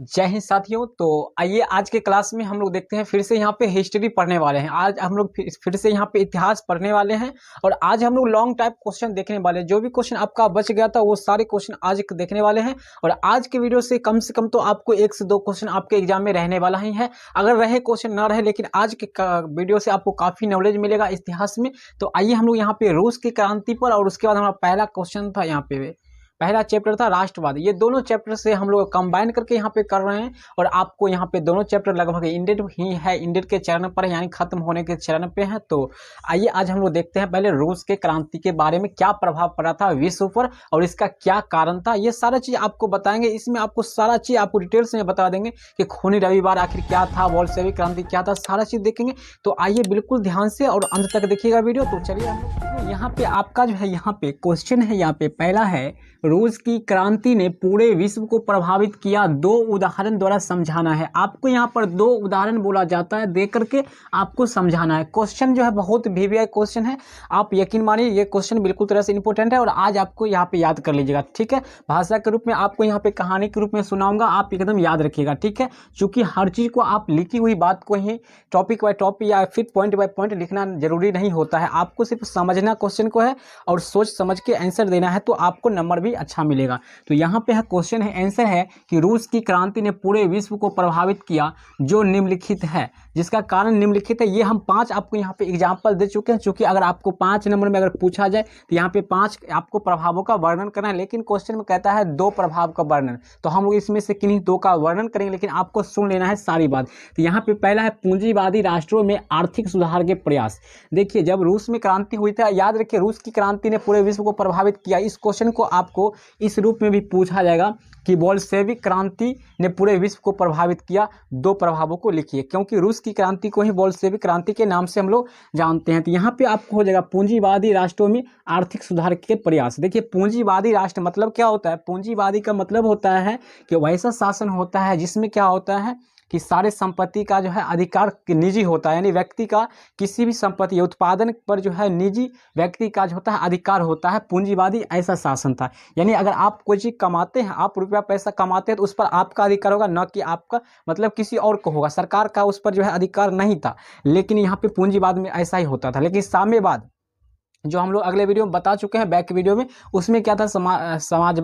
जय हिंद साथियों। तो आइए आज के क्लास में हम लोग देखते हैं, फिर से यहाँ पे हिस्ट्री पढ़ने वाले हैं। आज हम लोग फिर से यहाँ पे इतिहास पढ़ने वाले हैं और आज हम लोग लॉन्ग टाइप क्वेश्चन देखने वाले हैं। जो भी क्वेश्चन आपका बच गया था वो सारे क्वेश्चन आज देखने वाले हैं और आज के वीडियो से कम तो आपको 1 से 2 क्वेश्चन आपके एग्जाम में रहने वाला ही है। अगर रहे क्वेश्चन ना रहे, लेकिन आज के वीडियो से आपको काफी नॉलेज मिलेगा इतिहास में। तो आइए हम लोग यहाँ पे रूस की क्रांति पर, और उसके बाद हमारा पहला क्वेश्चन था, यहाँ पे पहला चैप्टर था राष्ट्रवाद। ये दोनों चैप्टर से हम लोग कंबाइन करके यहाँ पे कर रहे हैं और आपको यहाँ पे दोनों चैप्टर लगभग इंडेड ही है, इंडेड के चरण पर है, यानी खत्म होने के चरण पे है। तो आइए आज हम लोग देखते हैं पहले रूस के क्रांति के बारे में, क्या प्रभाव पड़ा था विश्व पर और इसका क्या कारण था। ये सारा चीज आपको बताएंगे। इसमें आपको सारा चीज आपको डिटेल्स में बता देंगे कि खूनी रविवार आखिर क्या था, बोल्शेविक क्रांति क्या था, सारा चीज देखेंगे। तो आइए बिल्कुल ध्यान से और अंत तक देखिएगा वीडियो। तो चलिए हम लोग यहाँ पे आपका जो है यहाँ पे क्वेश्चन है, यहाँ पे पहला है, रूस की क्रांति ने पूरे विश्व को प्रभावित किया, 2 उदाहरण द्वारा समझाना है। आपको यहाँ पर 2 उदाहरण बोला जाता है, देख करके आपको समझाना है। क्वेश्चन जो है बहुत वीवीआई क्वेश्चन है, आप यकीन मानिए ये क्वेश्चन बिल्कुल तरह से इंपॉर्टेंट है और आज आपको यहाँ पे याद कर लीजिएगा, ठीक है। भाषा के रूप में आपको यहाँ पे कहानी के रूप में सुनाऊंगा, आप एकदम याद रखिएगा, ठीक है। चूंकि हर चीज को आप लिखी हुई बात को ही टॉपिक बाय टॉपिक या फिर पॉइंट बाय पॉइंट लिखना जरूरी नहीं होता है। आपको सिर्फ समझना क्वेश्चन को है और सोच समझ के आंसर देना है, तो आपको नंबर भी अच्छा मिलेगा। तो यहाँ पे है क्वेश्चन है, आंसर है कि रूस की क्रांति ने पूरे विश्व को प्रभावित किया जो निम्नलिखित है। जिसका कारण निम्नलिखित है, ये हम 5 आपको यहाँ पे एग्जाम्पल दे चुके हैं। चूंकि अगर आपको 5 नंबर में अगर पूछा जाए तो यहाँ पे 5 आपको प्रभावों का वर्णन करना है, लेकिन क्वेश्चन में कहता है 2 प्रभाव का वर्णन। तो हम लोग इसमें से किन्हीं 2 का वर्णन करेंगे, लेकिन आपको सुन लेना है सारी बात। तो यहाँ पे पहला है पूंजीवादी राष्ट्रों में आर्थिक सुधार के प्रयास। देखिए जब रूस में क्रांति हुई थी, याद रखिए रूस की क्रांति ने पूरे विश्व को प्रभावित किया। इस क्वेश्चन को आपको इस रूप में भी पूछा जाएगा कि बोल्शेविक क्रांति ने पूरे विश्व को प्रभावित किया, 2 प्रभावों को लिखिए, क्योंकि रूस की क्रांति को ही बोल्शेविक क्रांति के नाम से हम लोग जानते हैं। तो यहाँ पे आपको हो जाएगा पूंजीवादी राष्ट्रों में आर्थिक सुधार के प्रयास। देखिए पूंजीवादी राष्ट्र मतलब क्या होता है? पूंजीवादी का मतलब होता है कि वैसा शासन होता है जिसमें क्या होता है कि सारे संपत्ति का जो है अधिकार निजी होता है, यानी व्यक्ति का किसी भी संपत्ति उत्पादन पर जो है निजी व्यक्ति का जो होता है अधिकार होता है। पूंजीवादी ऐसा शासन था, यानी अगर आप कोई चीज कमाते हैं, आप रुपया पैसा कमाते हैं, तो उस पर आपका अधिकार होगा, न कि आपका मतलब किसी और को होगा। सरकार का उस पर जो है अधिकार नहीं था, लेकिन यहाँ पे पूंजीवाद में ऐसा ही होता था। लेकिन साम्यवाद जो हम लोग अगले वीडियो में बता चुके हैं, बैक वीडियो में, उसमें क्या था,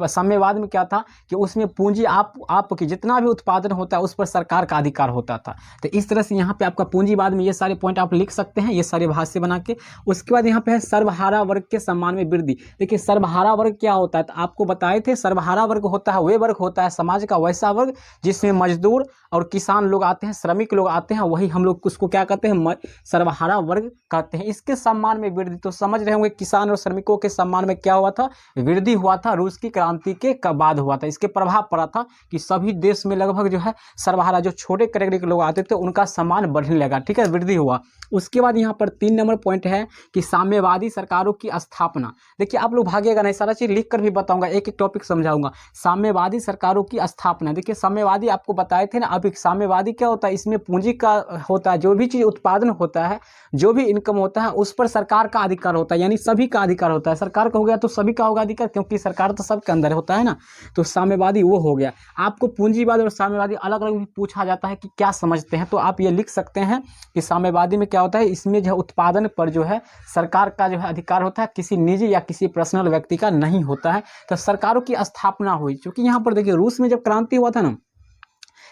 साम्यवाद में क्या था कि उसमें पूंजी आपकी जितना भी उत्पादन होता है उस पर सरकार का अधिकार होता था। तो इस तरह से यहाँ पे आपका पूंजीवाद में ये सारे पॉइंट आप लिख सकते हैं, ये सारे भाष्य बना के। उसके बाद यहाँ पे है सर्वहारा वर्ग के सम्मान में वृद्धि। देखिए सर्वहारा वर्ग क्या होता है, तो आपको बताए थे सर्वहारा वर्ग होता है वे वर्ग होता है समाज का वैसा वर्ग जिसमें मजदूर और किसान लोग आते हैं, श्रमिक लोग आते हैं, वही हम लोग उसको क्या कहते हैं, सर्वहारा वर्ग कहते हैं। इसके सम्मान में वृद्धि, तो समझ रहे होंगे किसान और श्रमिकों के सम्मान में क्या हुआ था, वृद्धि हुआ था। रूस की क्रांति के बाद हुआ था। इसके प्रभाव पड़ा था कि सभी देश में लगभग जो है सर्वहारा जो छोटे कैटेगरी के लोग आते थे उनका सम्मान बढ़ने लगा, ठीक है, वृद्धि हुआ। उसके बाद यहाँ पर 3 नंबर पॉइंट है कि साम्यवादी सरकारों की स्थापना। देखिए आप लोग भागिएगा नहीं, सारा चीज लिख कर भी बताऊंगा, एक एक टॉपिक समझाऊंगा। साम्यवादी सरकारों की स्थापना। देखिए साम्यवादी आपको बताए थे ना, अभी साम्यवादी क्या होता है, इसमें पूंजी का होता है, जो भी चीज उत्पादन होता है, जो भी इनकम होता है उस पर सरकार का अधिकार होता है, यानी सभी का अधिकार होता है। सरकार का हो गया तो सभी का होगा अधिकार, क्योंकि सरकार तो सबके अंदर होता है ना। तो साम्यवादी वो हो गया। आपको पूंजीवादी और साम्यवादी अलग अलग भी पूछा जाता है कि क्या समझते हैं, तो आप ये लिख सकते हैं कि साम्यवादी में क्या होता है, इसमें जो है उत्पादन पर जो है सरकार का जो है अधिकार होता है, किसी निजी या किसी पर्सनल व्यक्ति का नहीं होता है। तो सरकारों की स्थापना हुई। क्योंकि यहाँ पर देखिए रूस में जब क्रांति हुआ था ना,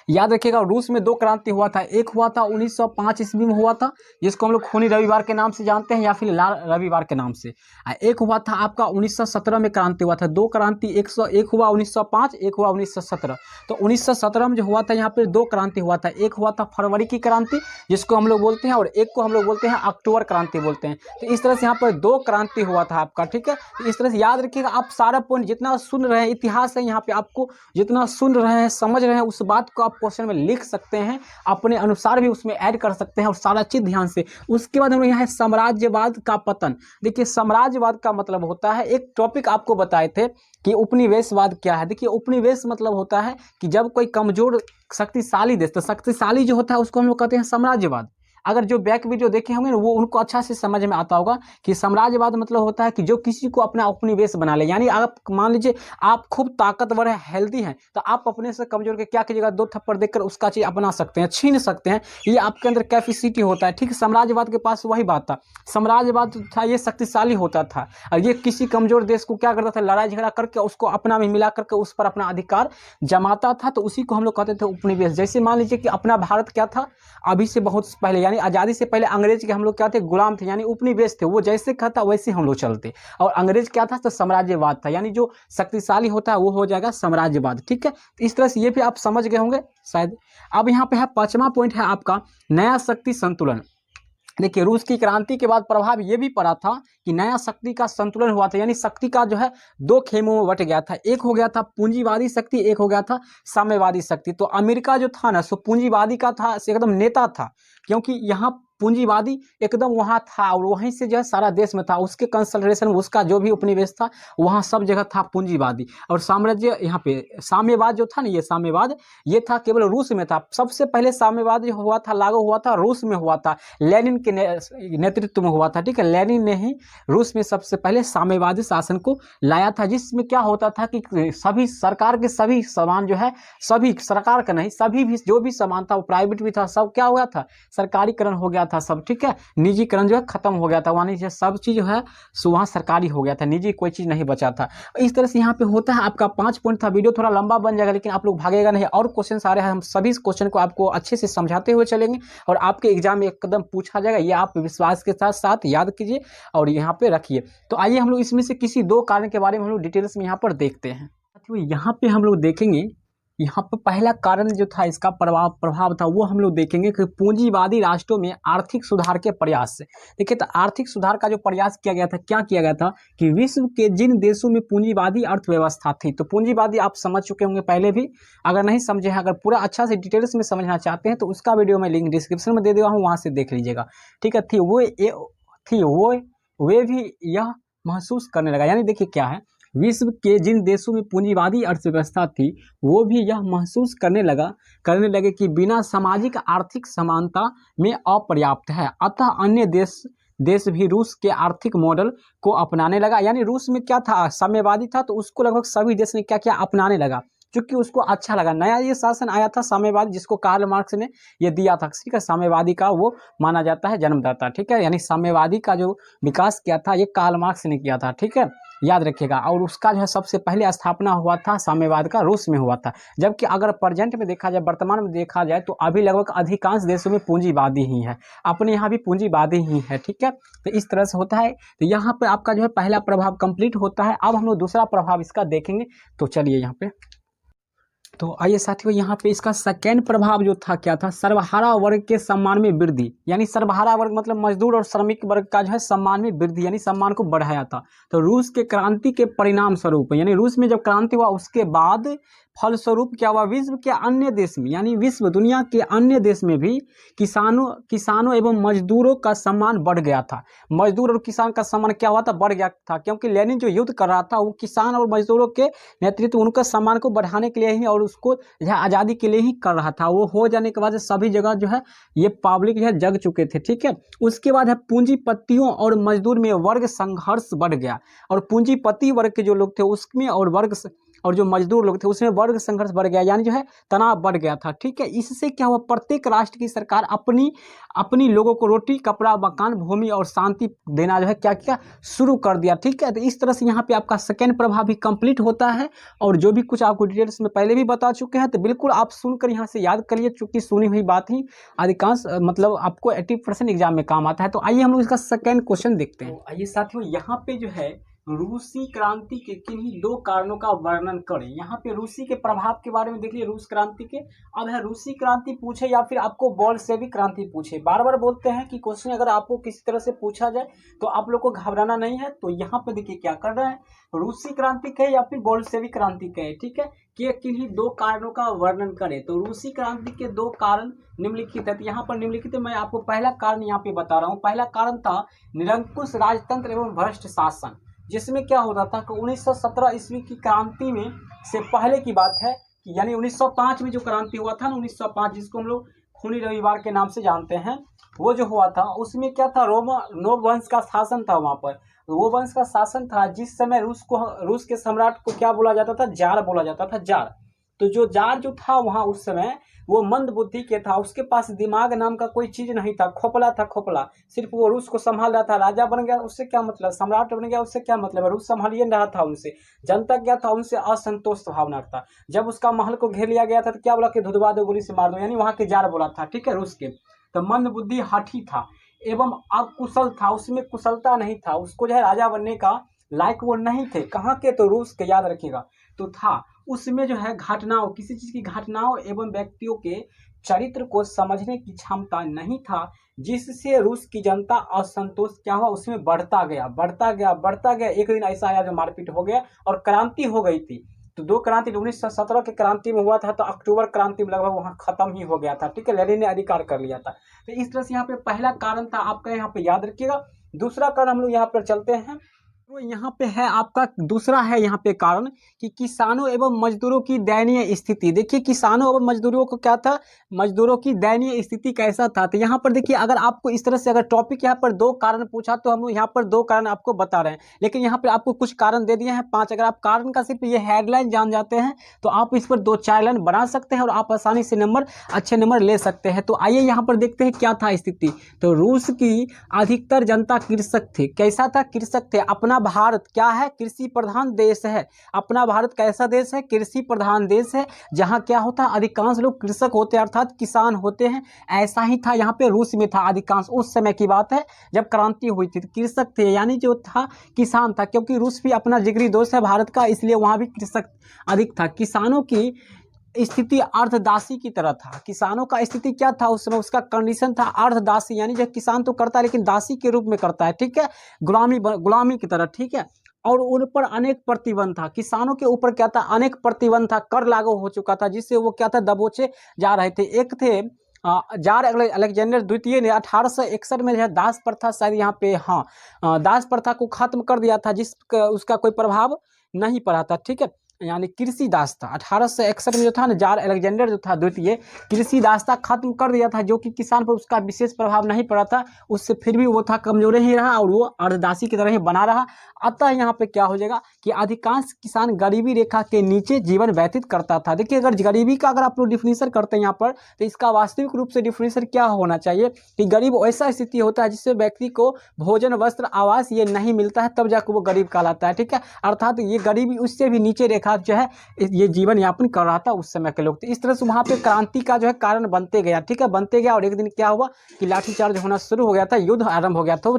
याद रखिएगा रूस में 2 क्रांति हुआ था। एक हुआ था 1905 ईस्वी में हुआ था, जिसको हम लोग खूनी रविवार के नाम से जानते हैं या फिर लाल रविवार के नाम से। एक हुआ था आपका 1917 में क्रांति हुआ था। 2 क्रांति, एक हुआ 1905, एक हुआ 1917। तो 1917 में जो हुआ था यहाँ पे 2 क्रांति हुआ था। एक हुआ था फरवरी की क्रांति जिसको हम लोग बोलते हैं, और एक को हम लोग बोलते हैं अक्टूबर क्रांति बोलते हैं। तो इस तरह से यहाँ पर 2 क्रांति हुआ था आपका, ठीक है। तो इस तरह से याद रखिएगा, आप सारा पॉइंट जितना सुन रहे हैं, इतिहास है यहाँ पे, आपको जितना सुन रहे हैं समझ रहे हैं उस बात को आप क्वेश्चन में लिख सकते हैं, अपने अनुसार भी उसमें ऐड कर सकते हैं, और सारा चीज ध्यान से। उसके बाद हम लोग यहाँ है साम्राज्यवाद का पतन। देखिए साम्राज्यवाद का मतलब होता है, एक टॉपिक आपको बताए थे कि उपनिवेशवाद क्या है। देखिए उपनिवेश मतलब होता है कि जब कोई कमजोर शक्तिशाली देश, तो शक्तिशाली जो होता है उसको हम लोग कहते हैं साम्राज्यवाद। अगर जो बैक वीडियो देखे होंगे वो उनको अच्छा से समझ में आता होगा कि साम्राज्यवाद मतलब होता है कि जो किसी को अपना उपनिवेश बना ले। यानी आप मान लीजिए आप खूब ताकतवर है, हेल्दी हैं, तो आप अपने से कमजोर के क्या कीजिएगा, 2 थप्पड़ देकर उसका चीज अपना सकते हैं, छीन सकते हैं। ये आपके अंदर कैपेसिटी होता है। ठीक है, साम्राज्यवाद के पास वही बात था। साम्राज्यवाद था ये शक्तिशाली होता था और ये किसी कमजोर देश को क्या करता था, लड़ाई झगड़ा करके उसको अपना में मिला करके उस पर अपना अधिकार जमाता था। तो उसी को हम लोग कहते थे उपनिवेश। जैसे मान लीजिए कि अपना भारत क्या था अभी से बहुत पहले, यानी आज़ादी से पहले अंग्रेज के हम लोग क्या थे, गुलाम थे, यानी उपनिवेश थे। वो जैसे कहता वैसे हम लोग चलते। और अंग्रेज क्या था, तो साम्राज्यवाद था, यानी जो शक्तिशाली होता है वो हो जाएगा साम्राज्यवाद। ठीक है, तो इस तरह से ये भी आप समझ गए होंगे शायद। अब यहाँ पे है 5वां पॉइंट है आपका नया शक्ति संतुलन। देखिए, रूस की क्रांति के बाद प्रभाव ये भी पड़ा था कि नया शक्ति का संतुलन हुआ था। यानी शक्ति का जो है 2 खेमों में बट गया था। एक हो गया था पूंजीवादी शक्ति, एक हो गया था साम्यवादी शक्ति। तो अमेरिका जो था ना सो पूंजीवादी का था, एकदम नेता था, क्योंकि यहाँ पूंजीवादी एकदम वहाँ था और वहीं से जो है सारा देश में था। उसके कंसल्ट्रेशन उसका जो भी उपनिवेश था वहाँ सब जगह था पूंजीवादी। और साम्राज्य यहाँ पे साम्यवाद जो था ना, ये साम्यवाद ये था केवल रूस में था। सबसे पहले साम्यवाद जो हुआ था, लागू हुआ था रूस में हुआ था, लेनिन के नेतृत्व में हुआ था। ठीक है, लेनिन ने ही रूस में सबसे पहले साम्यवादी शासन को लाया था, जिसमें क्या होता था कि सभी सरकार के सभी सामान जो है, सभी सरकार का नहीं, सभी भी जो भी सामान था वो प्राइवेट भी था, सब क्या हुआ था, सरकारीकरण हो गया था सब। ठीक है, निजीकरण जो है खत्म हो गया था, यानी सब चीज जो है वहाँ सरकारी हो गया था, निजी कोई चीज नहीं बचा था। इस तरह से यहाँ पे होता है। आपका 5 पॉइंट था। वीडियो थोड़ा लंबा बन जाएगा लेकिन आप लोग भागेगा नहीं, और क्वेश्चन आ रहे हैं, हम सभी क्वेश्चन को आपको अच्छे से समझाते हुए चलेंगे और आपके एग्जाम में एकदम पूछा जाएगा। ये आप विश्वास के साथ साथ याद कीजिए और यहाँ पे रखिए। तो आइए हम लोग इसमें से किसी 2 कारण के बारे में हम लोग डिटेल्स में यहाँ पर देखते हैं। यहाँ पे हम लोग देखेंगे, यहाँ पर पहला कारण जो था इसका प्रभाव था वो हम लोग देखेंगे कि पूंजीवादी राष्ट्रों में आर्थिक सुधार के प्रयास। देखिए, तो आर्थिक सुधार का जो प्रयास किया गया था, क्या किया गया था कि विश्व के जिन देशों में पूंजीवादी अर्थव्यवस्था थी, तो पूंजीवादी आप समझ चुके होंगे पहले भी, अगर नहीं समझे हैं, अगर पूरा अच्छा से डिटेल्स में समझना चाहते हैं तो उसका वीडियो मैं लिंक डिस्क्रिप्शन में दे दिया हूँ, वहाँ से देख लीजिएगा। ठीक है, वे भी यह महसूस करने लगा। यानी देखिए क्या है, विश्व के जिन देशों में पूंजीवादी अर्थव्यवस्था थी वो भी यह महसूस करने लगे कि बिना सामाजिक आर्थिक समानता में अपर्याप्त है। अतः अन्य देश भी रूस के आर्थिक मॉडल को अपनाने लगा। यानी रूस में क्या था, साम्यवादी था, तो उसको लगभग सभी देश ने क्या किया, अपनाने लगा, क्योंकि उसको अच्छा लगा। नया ये शासन आया था साम्यवाद, जिसको कार्ल मार्क्स ने ये दिया था। ठीक है, साम्यवादी का वो माना जाता है जन्मदाता। ठीक है, यानी साम्यवादी का जो विकास किया था ये कार्ल मार्क्स ने किया था। ठीक है, याद रखिएगा। और उसका जो है सबसे पहले स्थापना हुआ था साम्यवाद का रूस में हुआ था। जबकि अगर प्रेजेंट में देखा जाए, वर्तमान में देखा जाए, तो अभी लगभग अधिकांश देशों में पूंजीवादी ही है, अपने यहाँ भी पूंजीवादी ही है। ठीक है, तो इस तरह से होता है। तो यहाँ पर आपका जो है पहला प्रभाव कंप्लीट होता है। अब हम लोग दूसरा प्रभाव इसका देखेंगे। तो चलिए यहाँ पे, तो आइए साथियों, यहाँ पे इसका सेकेंड प्रभाव जो था क्या था, सर्वहारा वर्ग के सम्मान में वृद्धि। यानी सर्वहारा वर्ग मतलब मजदूर और श्रमिक वर्ग का जो है सम्मान में वृद्धि, यानी सम्मान को बढ़ाया था। तो रूस के क्रांति के परिणाम स्वरूप, यानी रूस में जब क्रांति हुआ उसके बाद फलस्वरूप क्या हुआ, विश्व के अन्य देश में, यानी विश्व दुनिया के अन्य देश में भी किसानों एवं मजदूरों का सम्मान बढ़ गया था। मजदूर और किसान का सम्मान क्या हुआ था, बढ़ गया था, क्योंकि लेनिन जो युद्ध कर रहा था वो किसान और मजदूरों के नेतृत्व, उनका सम्मान को बढ़ाने के लिए ही और उसको जो है आज़ादी के लिए ही कर रहा था। वो हो जाने के बाद सभी जगह जो है ये पब्लिक जो है जग चुके थे। ठीक है, उसके बाद है पूंजीपतियों और मजदूर में वर्ग संघर्ष बढ़ गया। और पूंजीपति वर्ग के जो लोग थे उसमें और जो मजदूर लोग थे उसमें वर्ग संघर्ष बढ़ गया, यानी जो है तनाव बढ़ गया था। ठीक है, इससे क्या हुआ, प्रत्येक राष्ट्र की सरकार अपनी लोगों को रोटी, कपड़ा, मकान, भूमि और शांति देना जो है क्या किया, शुरू कर दिया। ठीक है, तो इस तरह से यहाँ पे आपका सेकेंड प्रभाव भी कंप्लीट होता है। और जो भी कुछ आपको डिटेल्स में पहले भी बता चुके हैं, तो बिल्कुल आप सुनकर यहाँ से याद करिए, चूंकि सुनी हुई बात ही अधिकांश मतलब आपको 80% एग्जाम में काम आता है। तो आइए हम लोग इसका सेकेंड क्वेश्चन देखते हैं। तो आइए साथियों, यहाँ पे जो है रूसी क्रांति के किन्हीं 2 कारणों का वर्णन करें। यहाँ पे रूसी के प्रभाव के बारे में देख लिए, रूस क्रांति के। अब है रूसी क्रांति पूछे या फिर आपको बोल्शेविक क्रांति पूछे, बार बार बोलते हैं कि क्वेश्चन अगर आपको किसी तरह से पूछा जाए तो आप लोग को घबराना नहीं है। तो यहाँ पे देखिए क्या कर रहे हैं, रूसी क्रांति कहे या फिर बोल्शेविक क्रांति कहे। ठीक है, कि किन्हीं 2 कारणों का वर्णन करें। तो रूसी क्रांति के 2 कारण निम्नलिखित है। तो यहाँ पर निम्नलिखित मैं आपको पहला कारण यहाँ पे बता रहा हूँ। पहला कारण था निरंकुश राजतंत्र एवं भ्रष्ट शासन, जिसमें क्या होता था कि 1917 ईस्वी की क्रांति में से पहले की बात है कि यानी 1905 में जो क्रांति हुआ था ना, 1905, जिसको हम लोग खूनी रविवार के नाम से जानते हैं, वो जो हुआ था उसमें क्या था, नोब वंश का शासन था वहां पर। वो वंश का शासन था जिस समय रूस के सम्राट को क्या बोला जाता था, जार बोला जाता था, जार। तो जो जार जो था वहां उस समय वो मंद बुद्धि के था, उसके पास दिमाग नाम का कोई चीज नहीं था, खोपला था, खोपला। सिर्फ वो रूस को संभाल रहा था, राजा बन गया उससे क्या मतलब, सम्राट बन गया उससे क्या मतलब, रूस संभालिए रहा था उनसे। जनता क्या था, उनसे असंतोष भावना था। जब उसका महल को घेर लिया गया था तो क्या बोला कि धुधवा दो, गोली से मार दो, यानी वहां के जार बोला था, ठीक है, रूस के। तो मंद बुद्धि हठी था एवं अकुशल था, उसमें कुशलता नहीं था, उसको जो है राजा बनने का लायक वो नहीं थे। कहाँ के, तो रूस के, याद रखिएगा। तो था उसमें जो है घटनाओं, किसी चीज की घटनाओं एवं व्यक्तियों के चरित्र को समझने की क्षमता नहीं था, जिससे रूस की जनता असंतोष क्या हुआ, उसमें बढ़ता गया, बढ़ता गया, बढ़ता गया। एक दिन ऐसा आया जो मारपीट हो गया और क्रांति हो गई थी। तो दो क्रांति 1917 के क्रांति में हुआ था, तो अक्टूबर क्रांति में लगभग वहां खत्म ही हो गया था, ठीक है, लेनिन ने अधिकार कर लिया था। तो इस तरह से यहाँ पे पहला कारण था आपका, यहाँ पे याद रखिएगा। दूसरा कारण हम लोग यहाँ पर चलते हैं, तो यहाँ पे है आपका दूसरा है यहाँ पे कारण कि किसानों एवं मजदूरों की दयनीय स्थिति। देखिए किसानों एवं मजदूरों को क्या था, मजदूरों की दयनीय स्थिति कैसा था। तो यहाँ पर देखिए, अगर आपको इस तरह से अगर टॉपिक यहाँ पर दो कारण पूछा तो हम यहाँ पर दो कारण आपको बता रहे हैं, लेकिन यहाँ पर आपको कुछ कारण दे दिए हैं 5। अगर आप कारण का सिर्फ ये हेडलाइन जान जाते हैं तो आप इस पर 2-4 लाइन बना सकते हैं और आप आसानी से अच्छे नंबर ले सकते हैं। तो आइए यहाँ पर देखते हैं क्या था स्थिति। तो रूस की अधिकतर जनता कृषक थे। कैसा था, कृषक थे। अपना भारत क्या है, कृषि प्रधान देश है। अपना भारत कैसा देश है, कृषि प्रधान देश है, जहां क्या होता है, अधिकांश लोग कृषक होते हैं, अर्थात किसान होते हैं। ऐसा ही था यहाँ पे रूस में था अधिकांश, उस समय की बात है जब क्रांति हुई थी। कृषक थे, यानी जो था किसान था, क्योंकि रूस भी अपना जिगरी दोस्त है भारत का, इसलिए वहां भी कृषक अधिक था। किसानों की स्थिति अर्धदासी की तरह था। किसानों का स्थिति क्या था उस समय, उसका कंडीशन था अर्धदासी, यानी जो किसान तो करता है लेकिन दासी के रूप में करता है, ठीक है, गुलामी की तरह, ठीक है। और उन पर अनेक प्रतिबंध था, किसानों के ऊपर क्या था, अनेक प्रतिबंध था, कर लागू हो चुका था, जिससे वो क्या था, दबोचे जा रहे थे। एक थे जार अलेक्जेंडर द्वितीय ने 1861 में जो है दास प्रथा, शायद यहाँ पे दास प्रथा को खत्म कर दिया था, उसका कोई प्रभाव नहीं पड़ा था, ठीक है, यानी कृषि दास था। 1861 में जो था ना, जार अलेक्जेंडर जो था द्वितीय, कृषि दासता खत्म कर दिया था, जो कि किसान पर उसका विशेष प्रभाव नहीं पड़ा था। उससे फिर भी वो था कमजोर ही रहा और वो अर्धदासी की तरह ही बना रहा। अतः यहाँ पे क्या हो जाएगा कि अधिकांश किसान गरीबी रेखा के नीचे जीवन व्यतीत करता था। देखिए, अगर गरीबी का अगर आप लोग डिफिनेशन करते हैं यहाँ पर, तो इसका वास्तविक रूप से डिफिनेशन क्या होना चाहिए कि गरीब ऐसा स्थिति होता है जिससे व्यक्ति को भोजन, वस्त्र, आवास ये नहीं मिलता है, तब जाकर वो गरीब कहलाता है, ठीक है। अर्थात ये गरीबी उससे भी नीचे रेखा जो है ये जीवन यापन कर रहा था उस समय के लोग। तो इस तरह से वहां पे क्रांति का जो है कारण बनते गया, ठीक है, बनते गया। और एक दिन क्या हुआ कि लाठीचार्ज होना शुरू हो गया था, युद्ध आरंभ हो गया था।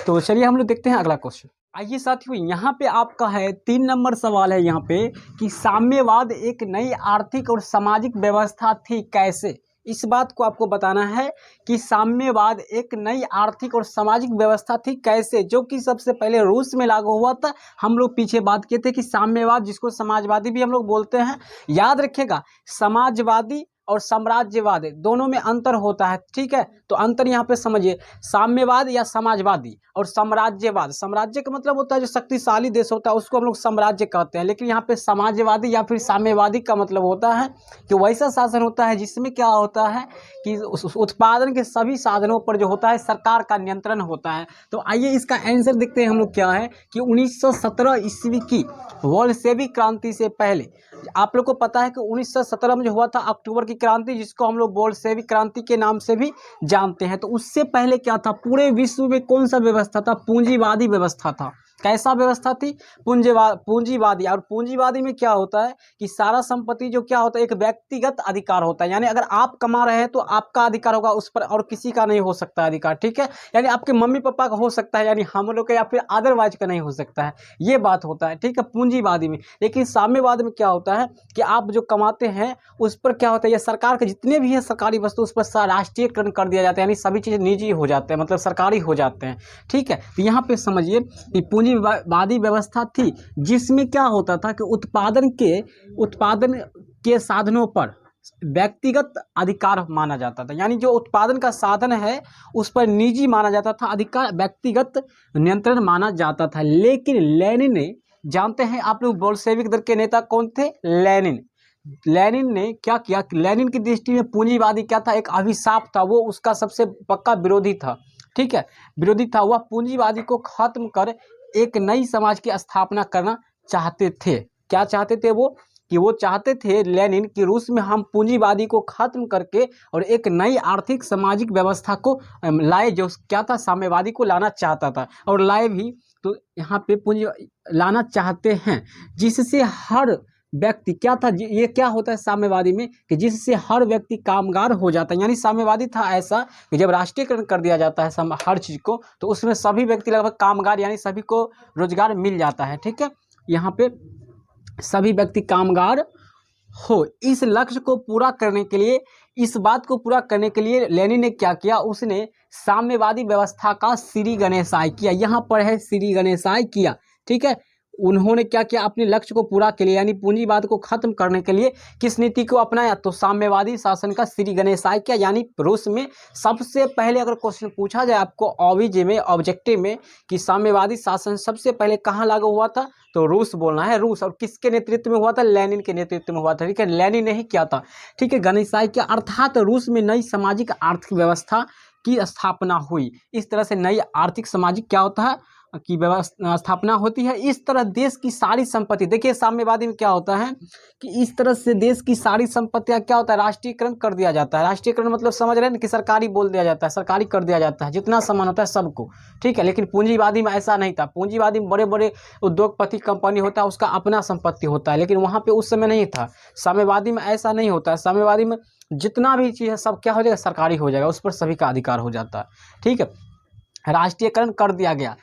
तो चलिए हम लोग देखते हैं अगला क्वेश्चन। आइए साथियों, यहाँ पे आपका है 3 नंबर सवाल है यहाँ पे कि साम्यवाद एक नई आर्थिक और सामाजिक व्यवस्था थी, कैसे। इस बात को आपको बताना है कि साम्यवाद एक नई आर्थिक और सामाजिक व्यवस्था थी, कैसे, जो कि सबसे पहले रूस में लागू हुआ था। हम लोग पीछे बात किए थे कि साम्यवाद, जिसको समाजवादी भी हम लोग बोलते हैं, याद रखिएगा, समाजवादी और साम्राज्यवाद दोनों में अंतर होता है, ठीक है। तो अंतर यहाँ पे समझिए, साम्यवाद या समाजवादी और साम्राज्यवाद। साम्राज्य का मतलब होता है जो शक्तिशाली देश होता है उसको हम लोग साम्राज्य कहते हैं, लेकिन यहाँ पे समाजवादी या फिर साम्यवादी का मतलब होता है कि वैसा शासन होता है जिसमें क्या होता है कि उत्पादन के सभी साधनों पर जो होता है सरकार का नियंत्रण होता है। तो आइए इसका आंसर देखते हैं हम लोग, क्या है कि 1917 ईस्वी की बोल्शेविक क्रांति से पहले, आप लोग को पता है कि 1917 में जो हुआ था अक्टूबर की क्रांति, जिसको हम लोग बोल्शेविक क्रांति के नाम से भी जानते हैं। तो उससे पहले क्या था, पूरे विश्व में कौन सा व्यवस्था था, पूंजीवादी व्यवस्था था। कैसा व्यवस्था थी, पूंजीवादी। और पूंजीवादी में क्या होता है कि सारा संपत्ति जो क्या होता है एक व्यक्तिगत अधिकार होता है, यानी अगर आप कमा रहे हैं तो आपका अधिकार होगा उस पर और किसी का नहीं हो सकता अधिकार, ठीक है। यानी आपके मम्मी पापा का हो सकता है, यानी हम लोग का, या फिर अदरवाइज का नहीं हो सकता है, ये बात होता है, ठीक है, पूंजीवादी में। लेकिन साम्यवाद में क्या होता है कि आप जो कमाते हैं उस पर क्या होता है, ये सरकार के जितने भी है सरकारी वस्तु उस पर राष्ट्रीयकरण कर दिया जाता है, यानी सभी चीज़ें निजी हो जाते हैं, मतलब सरकारी हो जाते हैं, ठीक है। तो यहाँ पे समझिए कि पूंजीवादी व्यवस्था थी जिसमें क्या होता था कि उत्पादन के साधनों पर व्यक्तिगत अधिकार माना जाता था, यानी जो उत्पादन का साधन है उस पर निजी माना जाता था, अधिकार व्यक्तिगत नियंत्रण माना जाता था। लेकिन लेनिन ने, जानते हैं आप लोग बोल्शेविक दल के नेता कौन थे, लेनिन। लेनिन ने क्या किया, लेनिन की दृष्टि में पूंजीवादी क्या था, एक अभिशाप था, वो उसका सबसे पक्का विरोधी था। ठीक है, विरोधी था। वह पूंजीवादी को खत्म कर एक नई समाज की स्थापना करना चाहते थे। क्या चाहते थे वो, कि वो चाहते थे लेनिन कि रूस में हम पूंजीवादी को खत्म करके और एक नई आर्थिक सामाजिक व्यवस्था को लाए, जो क्या था, साम्यवादी को लाना चाहता था और लाए भी। तो यहाँ पे पूंजी लाना चाहते हैं जिससे हर व्यक्ति क्या था, ये क्या होता है साम्यवादी में, कि जिससे हर व्यक्ति कामगार हो जाता है। यानी साम्यवादी था ऐसा कि जब राष्ट्रीयकरण कर दिया जाता है हर चीज़ को, तो उसमें सभी व्यक्ति लगभग कामगार, यानी सभी को रोजगार मिल जाता है। ठीक है, यहाँ पे सभी व्यक्ति कामगार हो। इस लक्ष्य को पूरा करने के लिए, इस बात को पूरा करने के लिए लेनिन ने क्या किया, उसने साम्यवादी व्यवस्था का श्री गणेशाय किया। यहाँ पर है श्री गणेशाय किया। ठीक है, उन्होंने क्या किया, अपने लक्ष्य को पूरा के लिए यानी पूंजीवाद को खत्म करने के लिए किस नीति को अपनाया, तो साम्यवादी शासन का श्री गणेशाय किया। यानी रूस में सबसे पहले अगर क्वेश्चन पूछा जाए आपको ऑब्जेक्टिव में, ऑब्जेक्टिव में, कि साम्यवादी शासन सबसे पहले कहाँ लागू हुआ था, तो रूस बोलना है, रूस। और किसके नेतृत्व में हुआ था, लेनिन के नेतृत्व में हुआ था। ठीक है, लेनिन ने ही किया था। ठीक है, गणेशाय किया, अर्थात रूस में नई सामाजिक आर्थिक व्यवस्था की स्थापना हुई। इस तरह से नई आर्थिक सामाजिक क्या होता है की व्यवस्था स्थापना होती है। इस तरह देश की सारी संपत्ति, देखिए साम्यवादी में क्या होता है कि इस तरह से देश की सारी संपत्तियां क्या होता है, राष्ट्रीयकरण कर दिया जाता है। राष्ट्रीयकरण मतलब समझ रहे हैं ना, कि सरकारी बोल दिया जाता है, सरकारी कर दिया जाता है, जितना सामान होता है सबको। ठीक है, लेकिन पूंजीवादी में ऐसा नहीं था। पूंजीवादी में बड़े बड़े उद्योगपति कंपनी होता है, उसका अपना संपत्ति होता है, लेकिन वहाँ पे उस समय नहीं था। साम्यवादी में ऐसा नहीं होता है। साम्यवादी में जितना भी चीज़ है सब क्या हो जाएगा, सरकारी हो जाएगा, उस पर सभी का अधिकार हो जाता है। ठीक है, राष्ट्रीयकरण कर दिया गया।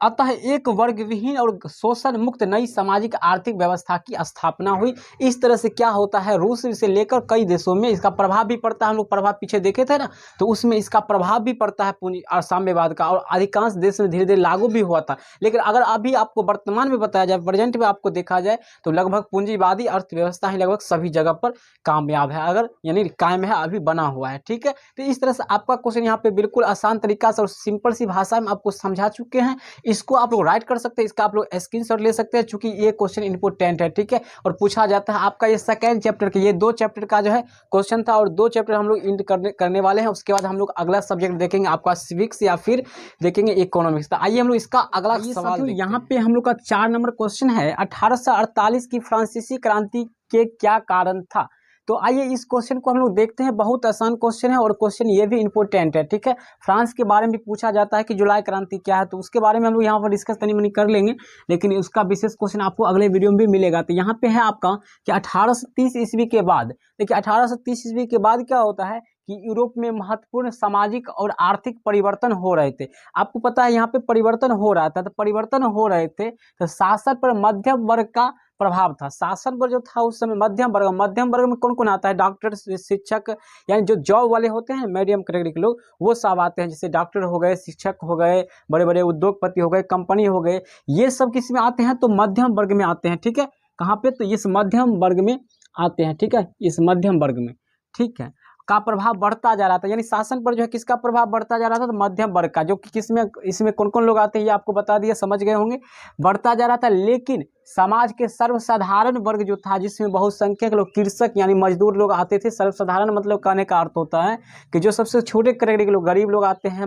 अतः एक वर्ग विहीन और शोषण मुक्त नई सामाजिक आर्थिक व्यवस्था की स्थापना हुई। इस तरह से क्या होता है, रूस से लेकर कई देशों में इसका प्रभाव भी पड़ता है। हम लोग प्रभाव पीछे देखे थे ना, तो उसमें इसका प्रभाव भी पड़ता है पूंजी और साम्यवाद का, और अधिकांश देश में धीरे धीरे लागू भी हुआ था। लेकिन अगर अभी आपको वर्तमान में बताया जाए, प्रेजेंट में आपको देखा जाए, तो लगभग पूंजीवादी अर्थव्यवस्था ही लगभग सभी जगह पर कामयाब है, अगर यानी कायम है, अभी बना हुआ है। ठीक है, तो इस तरह से आपका क्वेश्चन यहाँ पे बिल्कुल आसान तरीका से और सिंपल सी भाषा में आपको समझा चुके हैं। इसको आप लोग राइट कर सकते हैं, इसका आप लोग स्क्रीनशॉट ले सकते हैं, चूंकि ये क्वेश्चन इंपोर्टेंट है। ठीक है, और पूछा जाता है आपका ये सेकंड चैप्टर के, ये 2 चैप्टर का जो है क्वेश्चन था, और 2 चैप्टर हम लोग इंड करने वाले हैं। उसके बाद हम लोग अगला सब्जेक्ट देखेंगे आपका सिविक्स या फिर देखेंगे इकोनॉमिक्स। तो आइए हम लोग इसका अगला सवाल, यहाँ पे हम लोग का 4 नंबर क्वेश्चन है, 1848 की फ्रांसीसी क्रांति के क्या कारण था। तो आइए इस क्वेश्चन को हम लोग देखते हैं। बहुत आसान क्वेश्चन है और क्वेश्चन ये भी इंपॉर्टेंट है। ठीक है, फ्रांस के बारे में भी पूछा जाता है कि जुलाई क्रांति क्या है, तो उसके बारे में हम लोग यहाँ पर डिस्कस तनी मनी कर लेंगे, लेकिन उसका विशेष क्वेश्चन आपको अगले वीडियो में भी मिलेगा। तो यहाँ पे है आपका कि 1830 ईस्वी के बाद, देखिए 1830 ईस्वी के बाद क्या होता है कि यूरोप में महत्वपूर्ण सामाजिक और आर्थिक परिवर्तन हो रहे थे। आपको पता है यहाँ पे परिवर्तन हो रहा था, तो परिवर्तन हो रहे थे, तो शासन पर मध्यम वर्ग का प्रभाव था। शासन पर जो था उस समय मध्यम वर्ग में कौन कौन आता है, डॉक्टर, शिक्षक, यानी जो जॉब वाले होते हैं, मीडियम कैटेगरी के लोग, वो सब आते हैं, जैसे डॉक्टर हो गए, शिक्षक हो गए, बड़े बड़े उद्योगपति हो गए, कंपनी हो गए, ये सब किस में आते हैं, तो मध्यम वर्ग में आते हैं। ठीक है, कहाँ पे, तो इस मध्यम वर्ग में आते हैं। ठीक है, इस मध्यम वर्ग में, ठीक है, का प्रभाव बढ़ता जा रहा था। यानी शासन पर जो है किसका प्रभाव बढ़ता जा रहा था, तो मध्यम वर्ग का, जो कि किसमें, इसमें कौन कौन लोग आते हैं ये आपको बता दिया, समझ गए होंगे, बढ़ता जा रहा था। लेकिन समाज के सर्वसाधारण वर्ग जो था, जिसमें बहुसंख्यक लोग, कृषक यानी मजदूर लोग आते थे। सर्वसाधारण मतलब कहने का अर्थ होता है कि जो सबसे छोटे कैटेगरी के लोग, गरीब लोग आते हैं,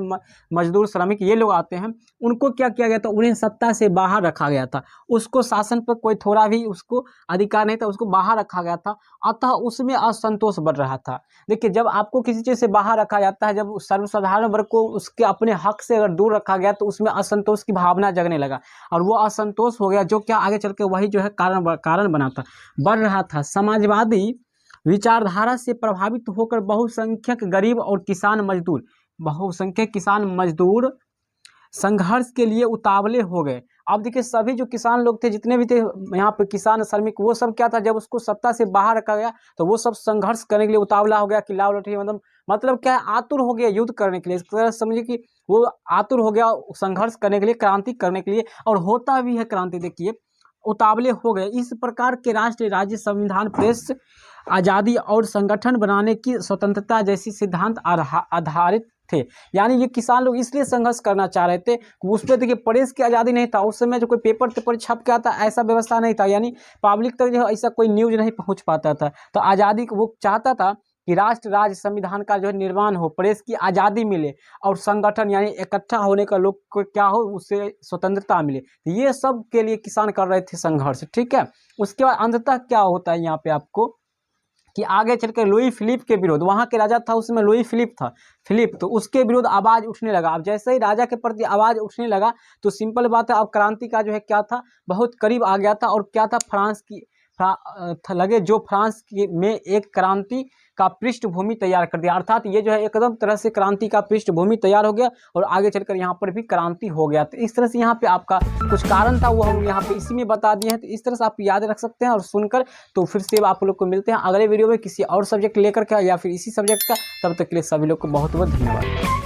मजदूर, श्रमिक, ये लोग आते हैं, उनको क्या किया गया था, उन्हें सत्ता से बाहर रखा गया था। उसको शासन पर कोई थोड़ा भी उसको अधिकार नहीं था, उसको बाहर रखा गया था। अतः उसमें असंतोष बढ़ रहा था। देखिए, जब आपको किसी चीज़ से बाहर रखा जाता है, जब सर्वसाधारण वर्ग को उसके अपने हक से अगर दूर रखा गया, तो उसमें असंतोष की भावना जगने लगा, और वो असंतोष हो गया, जो क्या आगे चल के वही जो है कारण बना था, बढ़ रहा था। समाजवादी विचारधारा से प्रभावित होकर बहुसंख्यक गरीब और बहुसंख्यक किसान मजदूर संघर्ष के लिए उतावले हो गए। अब देखिए, सभी जो किसान लोग थे, जितने भी थे यहाँ पे किसान, श्रमिक, वो सब क्या था, जब उसको सत्ता से बाहर रखा गया, तो वो सब संघर्ष करने के लिए उतावला हो गया कि लाओ लौटिए, मतलब क्या है, आतुर हो गया युद्ध करने के लिए। इस तरह समझिए कि वो आतुर हो गया संघर्ष करने के लिए, क्रांति करने के लिए, और होता भी है क्रांति। देखिए, उतावले हो गए। इस प्रकार के राष्ट्र राज्य, संविधान, प्रेस आज़ादी और संगठन बनाने की स्वतंत्रता जैसी सिद्धांत आधारित थे। यानी ये किसान लोग इसलिए संघर्ष करना चाह रहे थे कि उस पर देखिए प्रेस की आज़ादी नहीं था उस समय, जो कोई पेपर छप के आता ऐसा व्यवस्था नहीं था, यानी पब्लिक तक जो है ऐसा कोई न्यूज़ नहीं पहुंच पाता था। तो आज़ादी को वो चाहता था कि राष्ट्र राज्य संविधान का जो है निर्माण हो, प्रेस की आज़ादी मिले और संगठन यानी इकट्ठा होने का लोग को क्या हो, उससे स्वतंत्रता मिले। ये सब के लिए किसान कर रहे थे संघर्ष, ठीक है। उसके बाद अंततः क्या होता है यहाँ पे आपको कि आगे चलकर लुई फिलिप के विरोध, वहाँ के राजा था उसमें लुई फिलिप था, फिलिप, तो उसके विरोध आवाज़ उठने लगा। अब जैसे ही राजा के प्रति आवाज़ उठने लगा तो सिंपल बात है, अब क्रांति का जो है क्या था, बहुत करीब आ गया था। और क्या था, फ्रांस की लगे जो फ्रांस की में एक क्रांति का पृष्ठभूमि तैयार कर दिया, अर्थात ये जो है एकदम तरह से क्रांति का पृष्ठभूमि तैयार हो गया और आगे चलकर यहाँ पर भी क्रांति हो गया। तो इस तरह से यहाँ पे आपका कुछ कारण था वो हम यहाँ पे इसी में बता दिए हैं। तो इस तरह से आप याद रख सकते हैं और सुनकर। तो फिर से आप लोग को मिलते हैं अगले वीडियो में किसी और सब्जेक्ट लेकर के या फिर इसी सब्जेक्ट का। तब तक के लिए सभी लोग को बहुत बहुत धन्यवाद।